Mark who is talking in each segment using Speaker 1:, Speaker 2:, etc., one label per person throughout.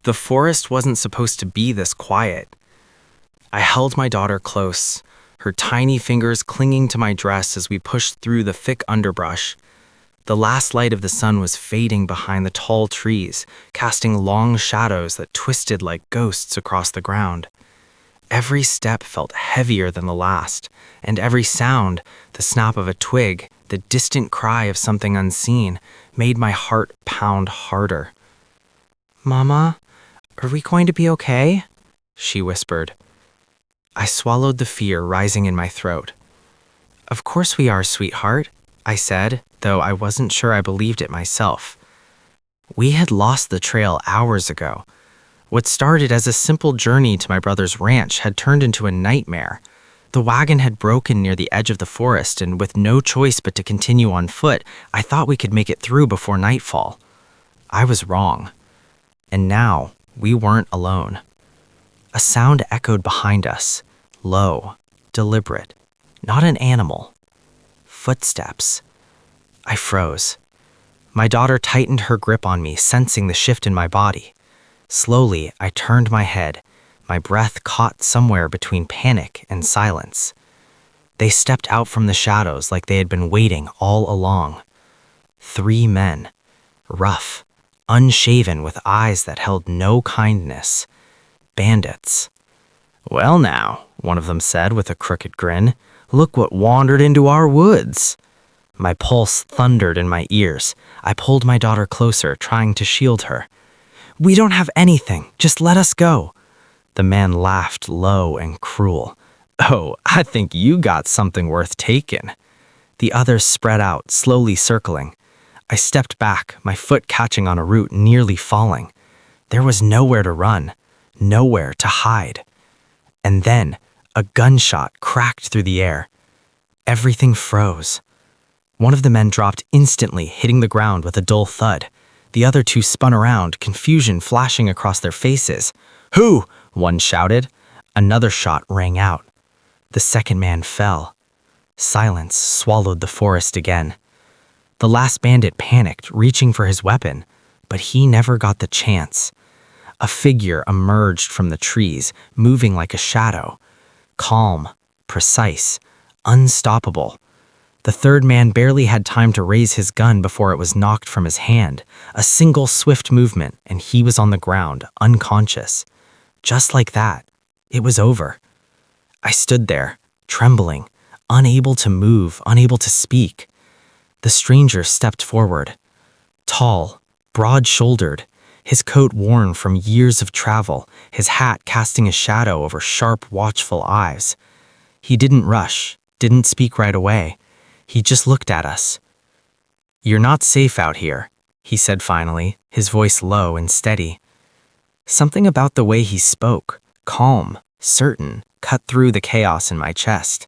Speaker 1: The forest wasn't supposed to be this quiet. I held my daughter close, her tiny fingers clinging to my dress as we pushed through the thick underbrush. The last light of the sun was fading behind the tall trees, casting long shadows that twisted like ghosts across the ground. Every step felt heavier than the last, and every sound, the snap of a twig, the distant cry of something unseen, made my heart pound harder. "Mama, are we going to be okay?" she whispered. I swallowed the fear rising in my throat. "Of course we are, sweetheart," I said, though I wasn't sure I believed it myself. We had lost the trail hours ago. What started as a simple journey to my brother's ranch had turned into a nightmare. The wagon had broken near the edge of the forest, and with no choice but to continue on foot, I thought we could make it through before nightfall. I was wrong. And now, we weren't alone. A sound echoed behind us, low, deliberate, not an animal. Footsteps. I froze. My daughter tightened her grip on me, sensing the shift in my body. Slowly, I turned my head, my breath caught somewhere between panic and silence. They stepped out from the shadows like they had been waiting all along. 3 men, rough, unshaven with eyes that held no kindness. Bandits. "Well now," one of them said with a crooked grin, "look what wandered into our woods." My pulse thundered in my ears. I pulled my daughter closer, trying to shield her. "We don't have anything. Just let us go." The man laughed low and cruel. "Oh, I think you got something worth taking." The others spread out, slowly circling. I stepped back, my foot catching on a root, nearly falling. There was nowhere to run, nowhere to hide. And then, a gunshot cracked through the air. Everything froze. One of the men dropped instantly, hitting the ground with a dull thud. The other 2 spun around, confusion flashing across their faces. "Who?" one shouted. Another shot rang out. The second man fell. Silence swallowed the forest again. The last bandit panicked, reaching for his weapon, but he never got the chance. A figure emerged from the trees, moving like a shadow. Calm, precise, unstoppable. The third man barely had time to raise his gun before it was knocked from his hand. A single swift movement, and he was on the ground, unconscious. Just like that, it was over. I stood there, trembling, unable to move, unable to speak. The stranger stepped forward. Tall, broad-shouldered, his coat worn from years of travel, his hat casting a shadow over sharp, watchful eyes. He didn't rush, didn't speak right away. He just looked at us. "You're not safe out here," he said finally, his voice low and steady. Something about the way he spoke, calm, certain, cut through the chaos in my chest.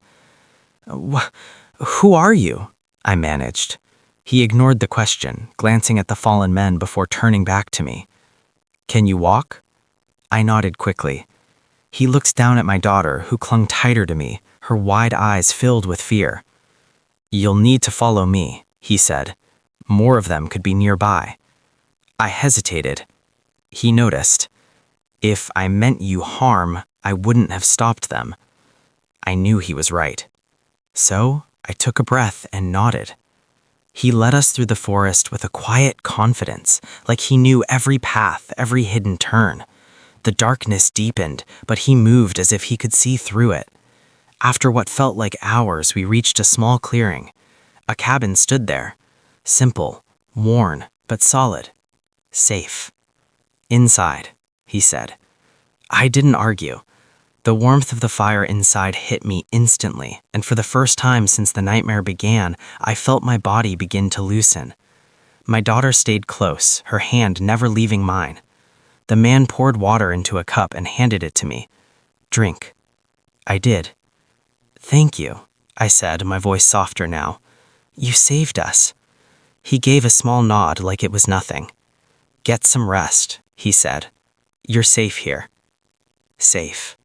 Speaker 1: "Who are you?" I managed. He ignored the question, glancing at the fallen men before turning back to me. "Can you walk?" I nodded quickly. He looked down at my daughter, who clung tighter to me, her wide eyes filled with fear. "You'll need to follow me," he said. More of them could be nearby. I hesitated. He noticed. If I meant you harm, I wouldn't have stopped them. I knew he was right. So I took a breath and nodded. He led us through the forest with a quiet confidence, like he knew every path, every hidden turn. The darkness deepened, but he moved as if he could see through it. After what felt like hours, we reached a small clearing. A cabin stood there. Simple, worn, but solid. Safe. "Inside," he said. I didn't argue. The warmth of the fire inside hit me instantly, and for the first time since the nightmare began, I felt my body begin to loosen. My daughter stayed close, her hand never leaving mine. The man poured water into a cup and handed it to me. "Drink." I did. "Thank you," I said, my voice softer now. "You saved us." He gave a small nod like it was nothing. "Get some rest," he said. "You're safe here." Safe.